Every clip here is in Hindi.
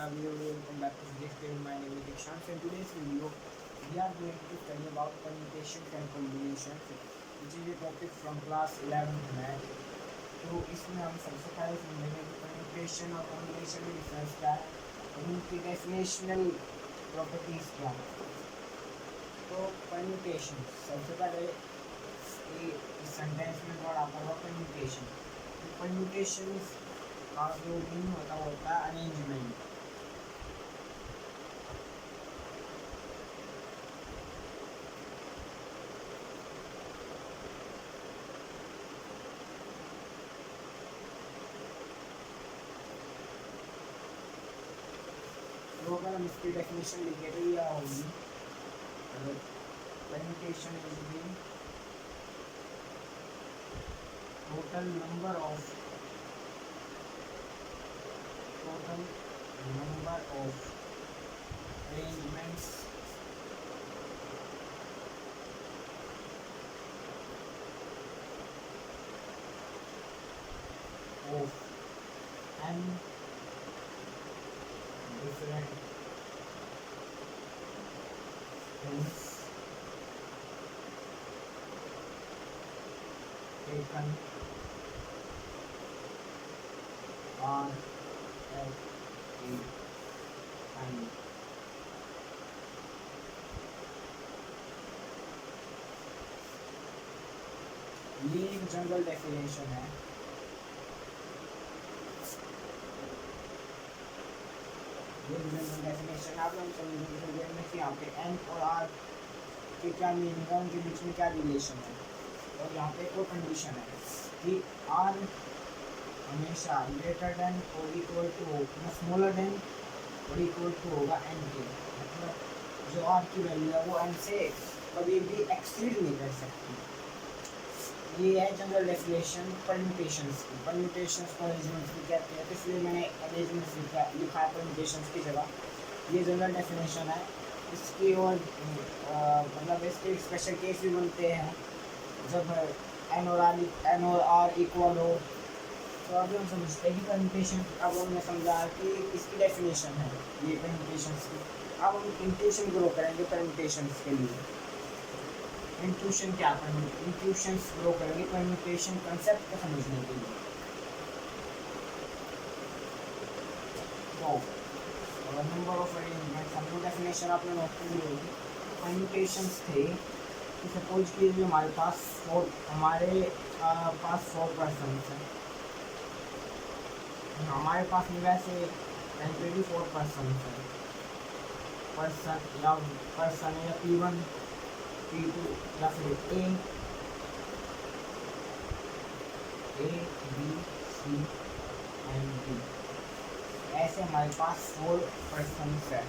welcome back to today's video. My name is Dikshant. So in today's video, we are going to study about permutations and combinations, which is a topic from class 11th math. तो इसमें हम सबसे पहले समझेंगे कि permutation और combination में डिफरेंस क्या है और उनकी डेफिनेशनल प्रॉपर्टीज क्या है. तो permutation सबसे पहले इस सेंटेंस में वर्ड आता है permutation. परम्यूटेशन का जो मीनिंग होता है अरेंजमेंट. तो अगर हम इसकी डेफिनेशन लिखे तो यह होगी permutation is the total number of arrangements of n different things taken on at a time. ये एक जनरल डेफिनेशन है. ये जनरल डेफिनेशन आप लोग समझेंगे कि यहाँ पे n और r के क्या मीनिंग है, उनके बीच में क्या रिलेशन है. और यहाँ पे कोई कंडीशन है कि r हमेशा ग्रेटर देन और इक्वल टू होगा, स्मॉलर देन और इक्वल टू होगा n के. मतलब जो r की वैल्यू है वो n से कभी भी एक्सीड नहीं कर सकती. ये है जनरल डेफिनेशन परम्यूटेशंस की. परम्यूटेशंस को अरेंजमेंट्स भी कहते हैं, तो इसलिए मैंने अरेंजमेंट्स लिखा है परम्यूटेशंस की जगह. ये जनरल डेफिनेशन है. इसकी और मतलब इसके स्पेशल केस भी बनते हैं जब n और r इक्वल हो. तो अभी हम समझते हैं कि परम्यूटेशन. अब हमने समझा कि इसकी डेफिनेशन है ये परम्यूटेशंस की. अब हम इंट्यूशन ग्रो करेंगे परम्यूटेशंस के लिए. इंट्यूशन क्या है? इंट्यूशंस ग्रो करेंगे परम्यूटेशन कंसेप्ट को समझने के लिए. तो नंबर ऑफ अरेंजमेंट्स हम लोग डेफिनेशन आपने नोट कर ली होगी. परम्यूटेशंस थे कि सपोज कीजिए हमारे पास फोर पर्सन हैं. हमारे पास में वैसे टेम्परेरी 4 पर्सन है. पर्सन या P1 P2 या फिर A B C and D. ऐसे हमारे पास 4 पर्सन है.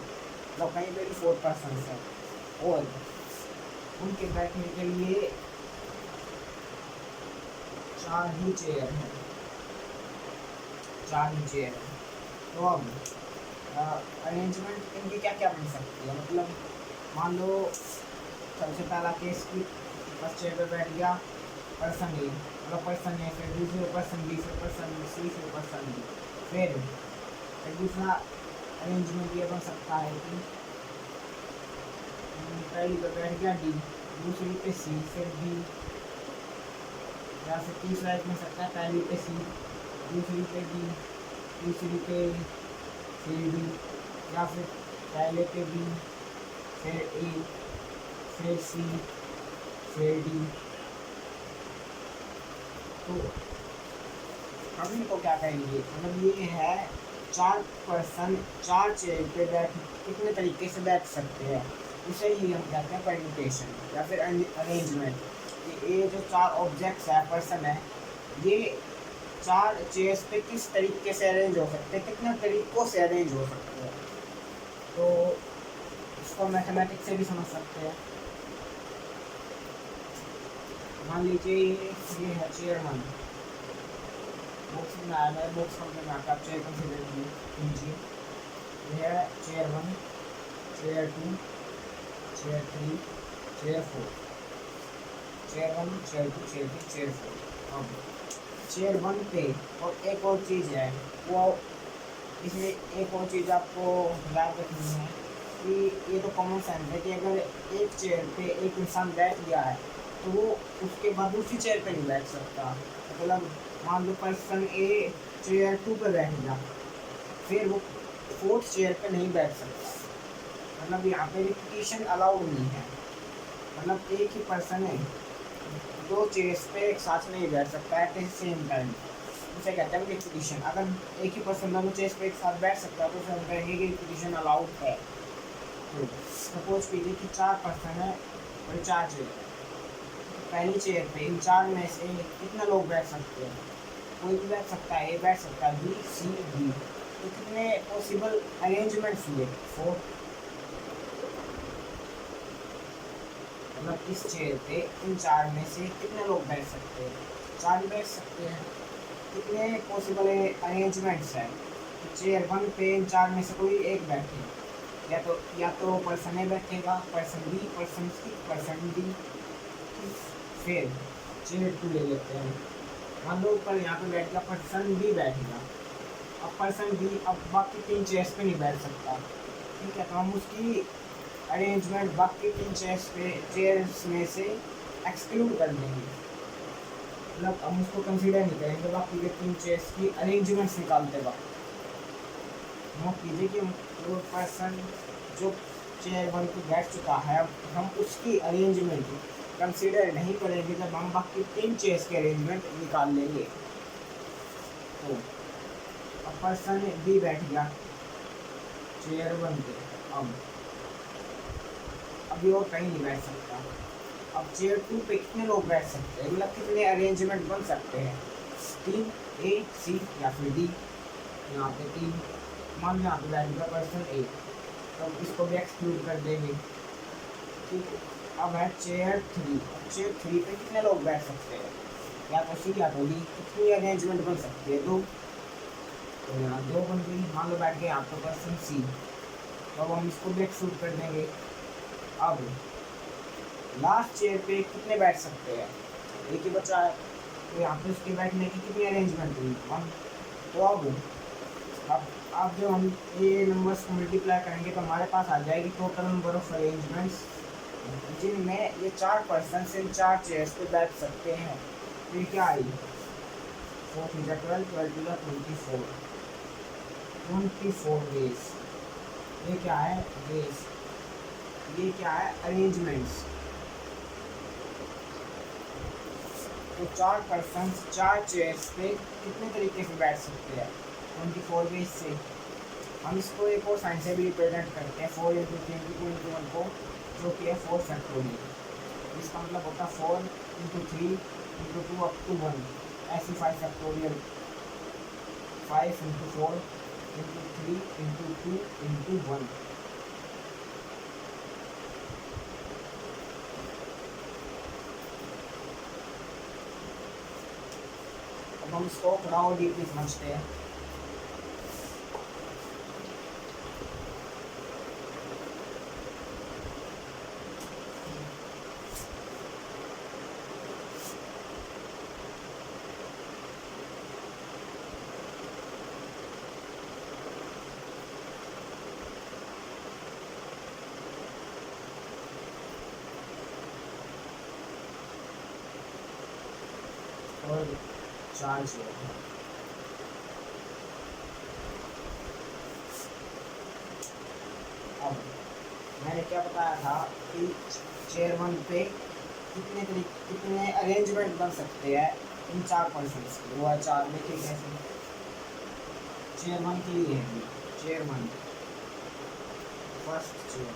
तो कहीं पे भी 4 पर्सन है और उनके बैठने के लिए 4 ही चेयर हैं. तो अब अरेंजमेंट इनकी क्या क्या बन सकती है. मतलब मान लो सबसे पहला केस की फर्स्ट चेयर पे बैठ गया पर्सन ए, मतलब पर्सन ए, फिर दूसरे पर्सन बी, फिर पर्सन सी, फिर पर्सन डी. फिर दूसरा अरेंजमेंट ये बन सकता है कि पहली पे बैठ गया डी, दूसरी पे सी, फिर बी. या फिर तीसरा एक बन सकता है पहली पे सी, दूसरी पे बी, तीसरी पे फिर डी. या फिर पहले पे बी, फिर ए, फिर सी, फिर डी. तो हम इनको क्या कहेंगे? मतलब ये है 4 पर्सन 4 चेयर पे बैठ कितने तरीके से बैठ सकते हैं. इसे ही हम कहते हैं परम्यूटेशन या फिर अरेंजमेंट. ये जो 4 ऑब्जेक्ट्स है, पर्सन है, ये 4 चेयर्स पे किस तरीके से अरेंज हो सकते हैं, कितने तरीक़ों से अरेंज हो सकते हैं. तो इसको मैथमेटिक्स से भी समझ सकते हैं. मान लीजिए ये है चेयर 1. बॉक्स में आया है, बॉक्स में आता आप चेयर कंसिडर कीजिए. ये है chair 1, chair 2, chair 3, chair 4. Chair 1, chair 2, chair 3, chair 4. अब चेयर 1 पे और एक और चीज़ है वो इसमें एक और चीज़ आपको याद रखनी है कि ये तो कॉमन सेंस है कि अगर एक चेयर पे एक इंसान बैठ गया है तो वो उसके बाद दूसरी चेयर पे नहीं बैठ सकता। मतलब मान लो पर्सन ए चेयर 2 पे बैठ गया, फिर वो फोर्थ चेयर पे नहीं बैठ सकता। मतलब यहाँ पे रिपीटिशन अलाउड नहीं है। मतलब एक ही पर्सन है दो चेयर्स पे एक साथ नहीं बैठ सकता एट द सेम टाइम, उसे कहते हैं रिपीटिशन। अगर एक ही पर्सन दोनों चेयर्स पे एक साथ बैठ सकता है तो उसे हम कहेंगे कि रिपीटिशन अलाउड है। तो सपोज कीजिए कि 4 पर्सन है और 4 चेयर है। पहली चेयर पे इन 4 में से कितने लोग बैठ सकते हैं? कोई भी बैठ सकता है, ए बैठ सकता है, बी, सी, डी। तो कितने पॉसिबल अरेंजमेंट्स हुए? 4। मतलब इस चेयर पे इन 4 में से कितने लोग बैठ सकते हैं? 4 बैठ सकते हैं। कितने पॉसिबल अरेंजमेंट्स हैं? चेयर 1 पे इन 4 में से कोई एक बैठे, या तो पर्सन ए बैठेगा, पर्सन बी, पर्सन सी, पर्सन डी। फिर चेयर 2 ले लेते हैं। मान लो ऊपर यहाँ पे बैठ गया पर्सन बी बैठ गया। अब पर्सन बी अब बाकी 3 चेयर्स पे नहीं बैठ सकता, ठीक है? तो हम उसकी अरेंजमेंट बाकी 3 चेयर्स में से एक्सक्लूड कर देंगे। मतलब हम उसको कंसीडर नहीं करेंगे बाकी के 3 चेयर्स की अरेंजमेंट्स निकालते वक्त। नोट कीजिए कि वो पर्सन जो चेयर 1 पे बैठ चुका है अब हम उसकी अरेंजमेंट कंसीडर नहीं करेंगे जब हम बाकी 3 चेयर्स के अरेंजमेंट निकाल लेंगे। तो अब पर्सन बी बैठ गया चेयर 1 पे। अब ये और कहीं नहीं बैठ सकता। अब चेयर 2 पे कितने लोग बैठ सकते हैं? मतलब कितने अरेंजमेंट बन सकते हैं? 3, ए, सी या फिर डी। यहाँ पे 3। मान लो यहाँ पे बैठ गया पर्सन ए, तो इसको भी एक्सक्लूड कर देंगे, ठीक है? अब है चेयर 3। चेयर 3 पे कितने लोग बैठ सकते हैं? या तो सी या तो डी। कितनी अरेंजमेंट बन सकती है? 2। तो यहाँ 2 बन गई। मान लो बैठ गए यहाँ पे पर्सन सी, तो अब हम इसको भी एक्सक्लूड कर देंगे। अब लास्ट चेयर पे कितने बैठ सकते हैं? एक ही बचा है, तो यहाँ पे उसके बैठने की कितनी अरेंजमेंट हुई? 1। तो अब जब हम ये नंबर्स को मल्टीप्लाई करेंगे तो हमारे पास आ जाएगी टोटल नंबर ऑफ अरेंजमेंट्स जिनमें ये 4 पर्सन इन 4 चेयर्स पे बैठ सकते हैं। फिर क्या आई? 4 3 12, 12 2 24, 24 वेज। ये क्या है? वेज। ये क्या है? अरेंजमेंट्स। तो 4 पर्सन 4 चेयर्स पे कितने तरीके से बैठ सकते हैं? 24 वेज से। हम इसको एक और साइन से भी रिप्रेजेंट करते हैं, 4 इंटू 3 इंटू 1 को, जो कि है 4 फैक्टोरियल। इसका मतलब होता है 4 इंटू 3 इंटू 2 अप टू 1, ऐसी 5 factorial. 5 into 4 into 3 into 2 into 1। अब हम इसको थोड़ा और डीपली समझते हैं। और 4 चेयर। अब मैंने क्या बताया था कि चेयर 1 पे कितने अरेंजमेंट बन सकते हैं इन 4 पर्सन के? वो है 4। देखिए कैसे। चेयर 1 के लिए है, चेयर 1 फर्स्ट चेयर।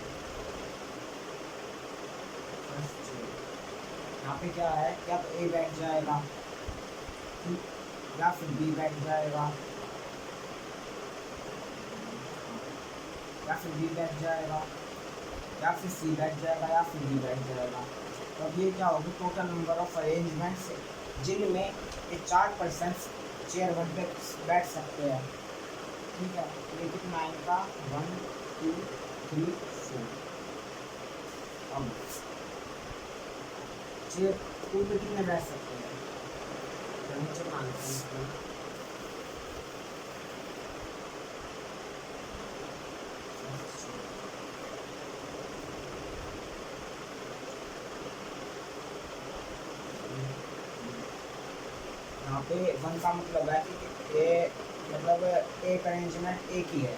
यहाँ पे क्या है? क्या तो ए बैठ जाएगा या फिर बी बैठ जाएगा या फिर बी बैठ जाएगा या फिर सी बैठ जाएगा या फिर डी बैठ जाएगा। तो अब ये क्या होगी? टोटल नंबर ऑफ अरेंजमेंट्स जिनमें ये 4 पर्सन चेयर 1 पे बैठ सकते हैं, ठीक है? ये कितना आएगा? 1 2 3 4। अब चेयर 2 पे कितने बैठ सकते हैं? नीचे मानते हैं पे वन का मतलब है कि ए मतलब एक अरेंजमेंट एक ही है,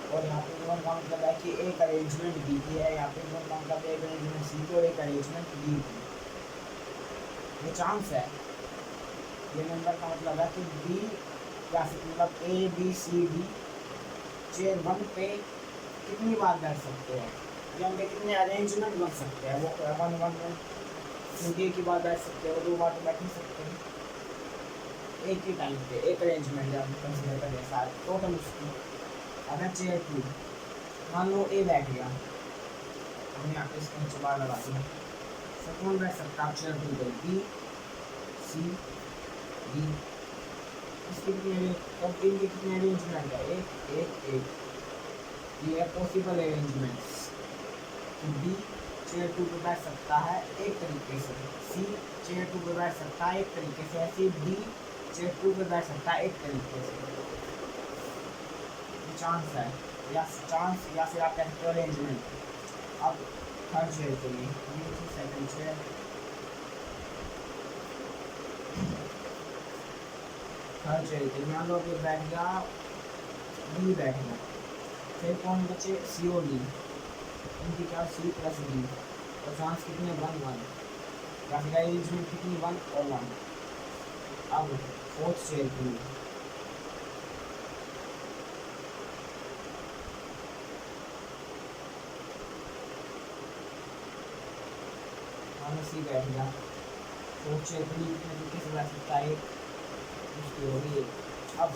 और यहाँ पे वन का मतलब है कि एक अरेंजमेंट बी की है, यहाँ पे वन का मतलब एक अरेंजमेंट सी की और एक अरेंजमेंट डी की। ये चांस है, ये नंबर का मतलब है कि बी या फिर मतलब A B C D chair one पे कितनी बार बैठ सकते हैं, या उनके कितने अरेंजमेंट बन सकते हैं। वो वन वन वन क्योंकि एक ही बार बैठ सकते हैं, वो दो बार तो बैठ नहीं सकते हैं। एक ही टाइम पे एक अरेंजमेंट जब कंसिडर करें सारे टोटल उसकी। अब है चेयर टू, मान लो ए बैठ गया, हमने यहाँ पे इसके नीचे बार लगा दिया, तो कौन बैठ सकता है चेयर टू पे, बी सी डी। इसके कितने अब इनके कितने अरेंजमेंट है, एक एक एक। ये है possible arrangements. B chair two पे बैठ सकता है एक तरीके से, सी चेयर टू पे बैठ सकता है एक तरीके से, ऐसे डी चेयर टू पे बैठ सकता है एक तरीके से। चांस है या चांस या फिर आप कहते हो अरेंजमेंट। अब थर्ड चेयर के लिए सेकंड चेयर, थर्ड चेयर के लिए मान लो कि बैठ गया डी बैठ गया, फिर कौन बचे सी और डी, इनकी क्या सी प्लस डी, और चांस कितने वन वन, या फिर अरेंजमेंट कितनी वन और वन। अब फोर्थ चेयर के लिए सी बैठ गया, फोर्थ चेयर के लिए कितने तरीके से बैठ सकता है, उसकी होगी। अब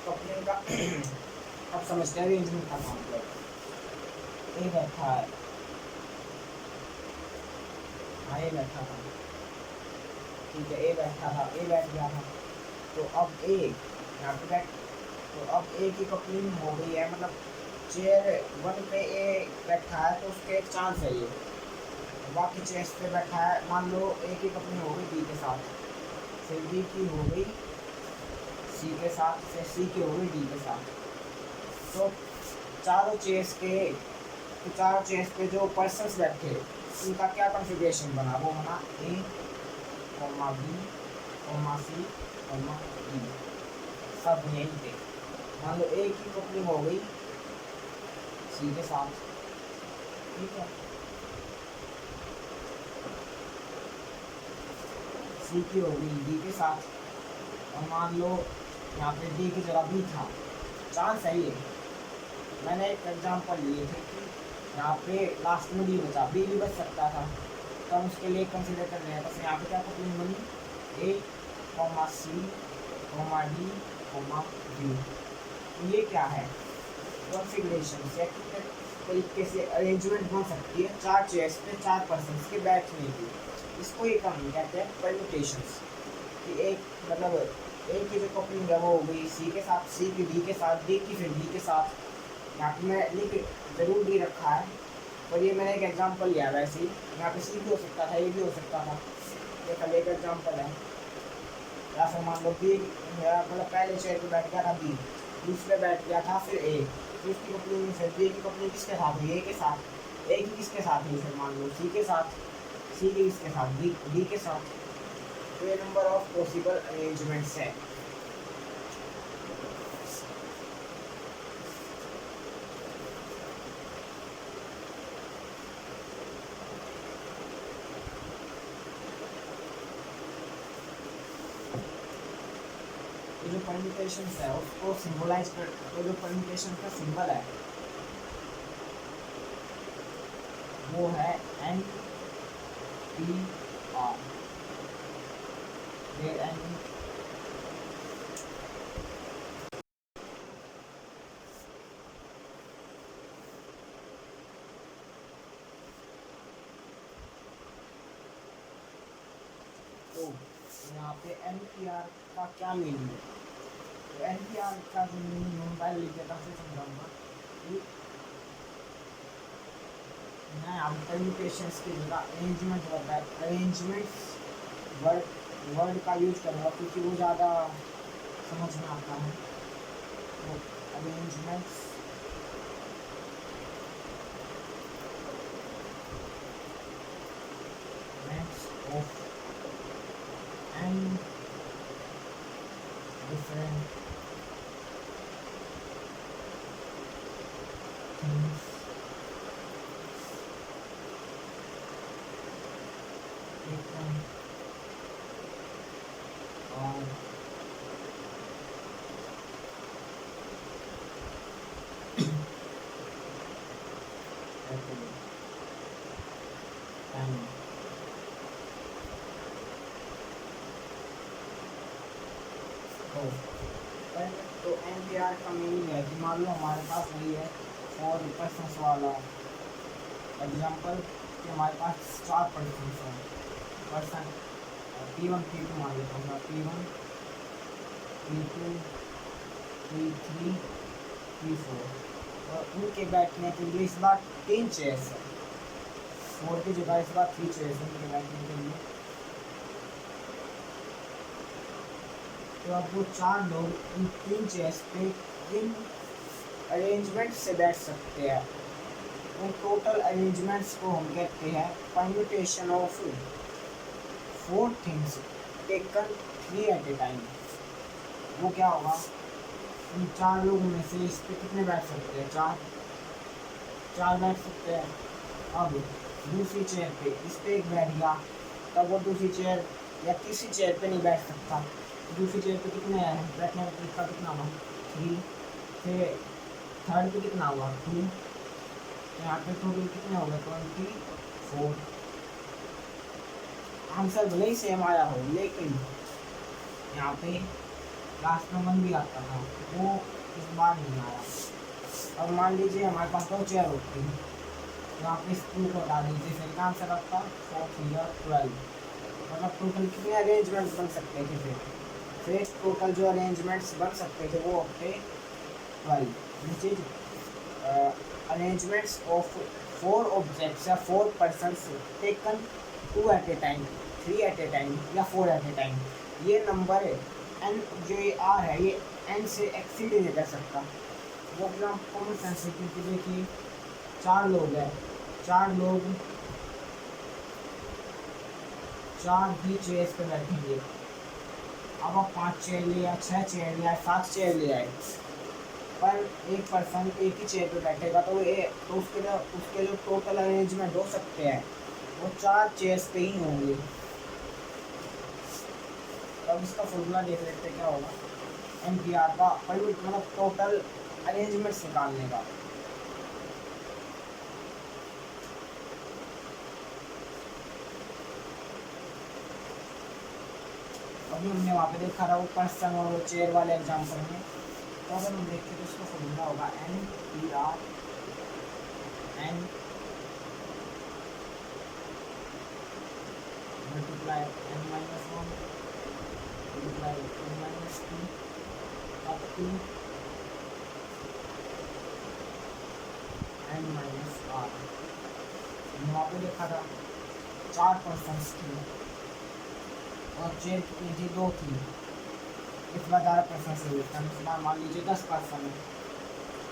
कपलिंग का अब समझते हैं अरेंजमेंट का काम क्या है। ए बैठा है, हाँ ए बैठा था, ठीक है ए बैठा था, ए बैठ गया था, तो अब ए यहाँ पे बैठ, तो अब ए की कपलिंग हो गई है, मतलब चेयर वन पे ए बैठा है तो उसके एक चांस है ये, बाकी चेयर्स पे बैठा है। मान लो ए की कपलिंग हो गई बी के साथ, फिर बी की हो गई सी के साथ, फिर सी की हो गई डी के साथ, तो चारों चेयर्स पे जो पर्सन्स बैठे उनका क्या कॉन्फ़िगरेशन बना, वो बना ए comma B comma C comma D, सब यहीं पे। मान लो ए की कपलिंग हो गई सी के साथ, ठीक है, सी की हो गई डी के साथ, और मान लो यहाँ पे डी की जगह बी था। चांस है ये, मैंने एक एग्जांपल लिए थे कि यहाँ पे लास्ट में डी बचा, बी भी बच सकता था, तो हम उसके लिए कंसिडर कर रहे हैं। बस यहाँ पे क्या कपलिंग बनी, ए comma C comma D comma D. तो ये क्या है, कॉन्फ़िगरेशन से कितने तरीके से अरेंजमेंट बन सकती है चार चेयर्स पे चार पर्सन के बैठने की। इसको ये कम कहते हैं परम्यूटेशंस, कि एक मतलब एक की जो कपलिंग है वो हो गई सी के साथ, सी की डी के साथ, डी की फिर डी के साथ। यहाँ पे मैं लिख जरूर डी रखा है, और ये मैंने एक एग्जांपल लिया, वैसे ही यहाँ पे सी भी हो सकता था, ये भी हो सकता था, ये कल एक एग्जांपल है। या फिर मान लो बी मतलब पहले चेयर पे बैठ गया था बी, दूसरे बैठ गया था फिर ए, फिर उसकी कपलिंग फिर बी की कपलिंग किसके साथ हुई, ए के साथ, ए की किसके साथ हुई, फिर मान लो सी के साथ, सी की किसके साथ, डी के साथ। तो ये नंबर ऑफ पॉसिबल अरेंजमेंट्स है। जो परम्यूटेशंस है उसको सिंबलाइज कर, तो जो परम्यूटेशन का सिंबल है वो है एन पी आर, एन तो यहाँ पे एन पी आर का क्या मीनिंग है, तो एन पी आर का जो मीनिंग मैं पहले लिख देता हूँ, समझाऊंगा कि मैं यहाँ परम्यूटेशंस की जगह अरेंजमेंट होता है, अरेंजमेंट्स वर्ड का यूज करूँगा क्योंकि वो ज़्यादा समझ में आता है। तो arrangements of n different things taken on and तो NPR का मीनिंग है कि मान लो हमारे पास वही है 4 पर्सन्स वाला एग्जाम्पल कि हमारे पास 4 पर्सन्स हैं पर्सन P1 P2 मान लेता हूँ P1 P2 P3 P4 और उनके बैठने के लिए इस बार 3 चेयर्स है 4 की जगह इस बार 3 चेयर्स हैं उनके बैठने के लिए। तो अब वो 4 लोग इन 3 चेयर्स पे इन अरेंजमेंट से बैठ सकते हैं। उन टोटल अरेंजमेंट्स को हम कहते हैं permutation of 4 things taken 3 at a time. वो क्या होगा, इन 4 लोगों में से इस पे कितने बैठ सकते हैं, 4 बैठ सकते हैं। अब दूसरी चेयर पे इस पे एक बैठ गया, तब वो दूसरी चेयर या तीसरी चेयर पे नहीं बैठ सकता। दूसरी चेयर पे कितने हैं बैठने का तरीका कितना हुआ 3, फिर थर्ड पे कितना हुआ 2, यहाँ पे टोटल कितने हो गए 24। आंसर भले ही सेम आया हो लेकिन यहाँ पे लास्ट में 1 भी आता था, वो इस बार नहीं आया। अब मान लीजिए हमारे पास 2 चेयर होती है, यहाँ पे इस 2 को हटा दीजिए, फिर क्या आंसर आता 4 3 12। मतलब टोटल कितने अरेंजमेंट्स बन सकते थे, फिर टोटल जो अरेंजमेंट्स बन सकते थे वो होते 12, which is arrangements of 4 objects या 4 persons taken 2 at a time, 3 at a time या 4 एट ए टाइम। ये नंबर है n, जो ये r है ये n से एक्सीड नहीं कर सकता। वो अपना कॉमन सेंस है, क्योंकि देखिए 4 लोग हैं, 4 लोग 4 ही चेयर्स पे बैठेंगे। अब आप 5 चेयर ले आए, 6 चेयर ले आए, 7 चेयर ले आए, पर एक पर्सन एक ही चेयर पे बैठेगा तो उसके जो टोटल अरेंजमेंट हो सकते हैं वो 4 चेयर्स पे ही होंगे। अब इसका फॉर्मूला देख लेते हैं क्या होगा NPR का, मतलब टोटल अरेंजमेंट्स निकालने का। अभी हमने वहाँ पे देखा था वो पर्सन और वो चेयर वाले एग्जाम्पल में, तो अगर हम देखते तो इसका फॉर्मूला होगा NPR n multiply n minus 1 multiply n minus 2 up to n minus r। वहाँ पे देखा था 4 पर्सन्स थी और चेयर कितनी थी 2 थी, इस बार 11 पर्सन से हुए, इस बार मान लीजिए 10 पर्सन है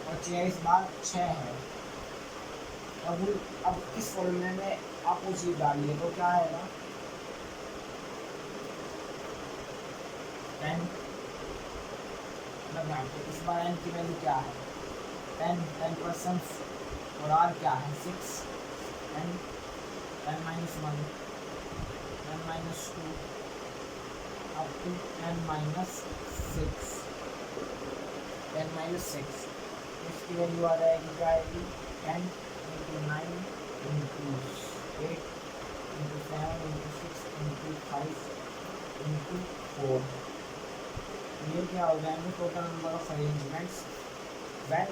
और चेयर इस बार 6 है। अब इस फॉर्मूले में आप वो चीज़ डालिए तो क्या आएगा 10, मतलब यहाँ पे इस बार n की वैल्यू क्या है 10 पर्सन और r क्या है 6, 10 minus 1 10 minus 2 up to n minus 6 इसकी वैल्यू आ जाएगी क्या आएगी 10 into 9 into 8 into 7 into 6 into 5 into 4। ये क्या हो जाएंगे total number of arrangements when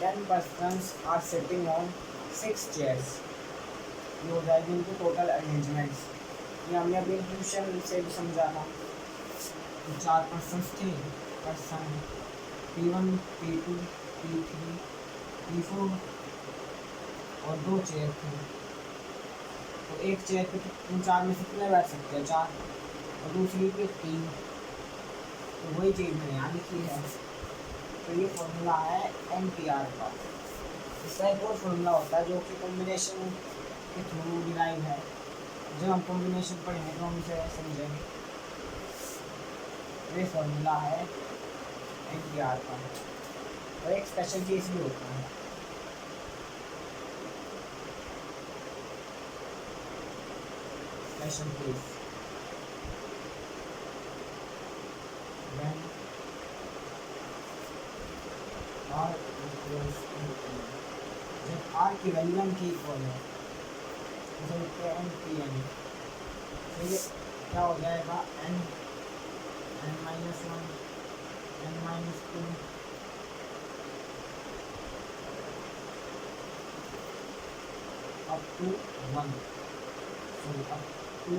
10 persons are sitting on 6 chairs। ये हो जाएगी उनकी टोटल अरेंजमेंट्स। ये हमने अभी इंक्लूशन से भी समझा था, 4 पर्सन थे, person P1 P2 P3 P4 और 2 चेयर थे। तो एक चेयर पे इन 4 में से कितने बैठ सकते हैं 4 और दूसरी पे 3। तो वही चीज़ मैंने यहाँ लिखी है। तो ये फॉर्मूला है NPR का। इसका एक और फॉर्मूला होता है जो कि कॉम्बिनेशन के थ्रू डिराइव है। जब हम कॉम्बिनेशन पढ़ेंगे तो हम इसे समझेंगे। ये फॉर्मूला है NTR का। और एक स्पेशल केस भी होता है। Special case when R equals to, जब R की वैल्यू n की इक्वल है, जैसे लिखते हैं NPN, तो ये क्या हो जाएगा n n-1 n-2 up to 1, so up to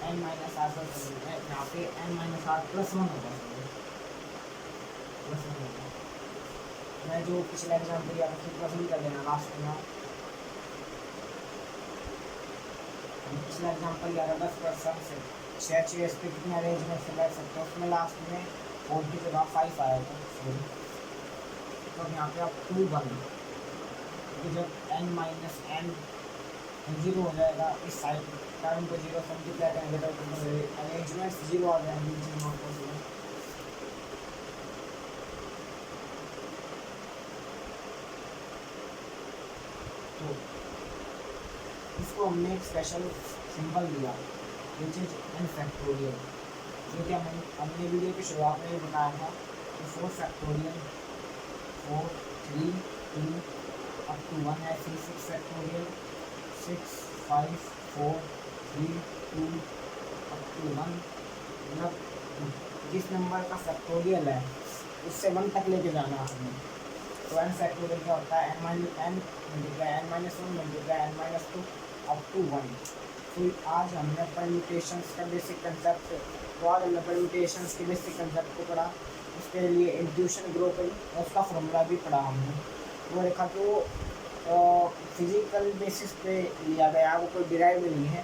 n minus R पर है, यहाँ पे n माइनस आर प्लस 1 होगा, प्लस 1 होगा। मैं जो पिछला एग्जाम्पल दिया था प्लस भी कर देना लास्ट में। पिछला एग्जाम्पल लिया था 10% से 6 पे कितने अरेंजमेंट से बैठ सकते हैं, उसमें लास्ट में 4 की जगह 5 आया था। तो यहाँ पे आप 2 1, तो जब n माइनस n 0 हो जाएगा, इस साइड टर्म को 0 से मल्टीप्लाई करेंगे तो अरेंजमेंट 0 आ जाएंगे, तो इसको हमने एक स्पेशल सिंबल दिया विच इज n फैक्टोरियल, जो कि हमने वीडियो की शुरुआत में बताया था कि 4 फैक्टोरियल 4 3 2 अप टू 1 है, 6 फैक्टोरियल 6 5 4 3 2 अप टू 1, मतलब जिस नंबर का फैक्टोरियल है उससे 1 तक लेके जाना हमें। तो n फैक्टोरियल क्या होता है, n multiply n-1 multiply n-2 up to 1। तो आज हमने परम्यूटेशंस का बेसिक कंसेप्ट, तो आज हमने परम्यूटेशंस के बेसिक कंसेप्ट को पढ़ा, उसके लिए इंट्यूशन ग्रो करी और उसका फॉर्मूला भी पढ़ा हमने। वो देखा तो फिजिकल बेसिस पे लिया गया, वो कोई डिराइव नहीं है,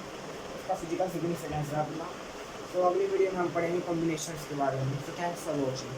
उसका फिजिकल सिग्निफिकेंस है अपना। तो अगली वीडियो में हम पढ़ेंगे कॉम्बिनेशंस के बारे में। तो थैंक्स फॉर वॉचिंग।